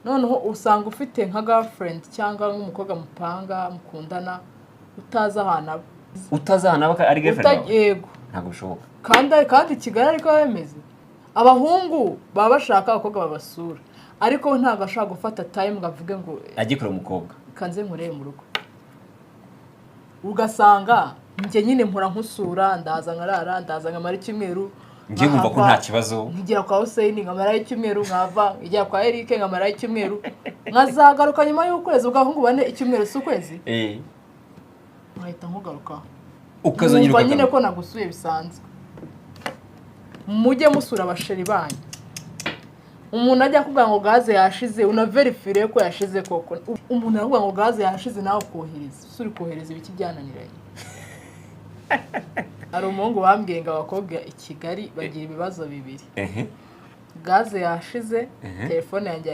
noneho usanga ufite nka girlfriend cyangwa nk'umukobwa mupanga mukundana utaza ahantu ari girlfriend yego ntabwo bishoboka kandi Kigali ariko bemeze abahungu baba bashaka abakobwa babasura ariko ntabwo ashaka gufata time ngo avuge ngo agikora umukobwa kanze nkureye mu rugo ugasanga njye nyine mpura nkusura ndaza nkarara ndaza nkamara icyumweru ngiye kumva ko nta kibazo ngigira kwa Hussein nkamara icyumweru nkava ijya kwa Eric nkamara icyumweru nkazagaruka nyuma y'ukwezi ugahungu bane icyumweru s'ukwezi nkahita nkugaruka ukazongera nyine ko nagusuye bisanzwe mujye musura abasheri banyu umuntu ajya kuvuga ngo gaze yashize una verifire ko yashize koko umuntu aravuga ngo gaze yashize nawe kohereza suri kohereza ibiki byananiranye ari umuhungu bambwiye ngo abakobwa i Kigali bagira ibibazo bibiri gaze yashize telefone yanjye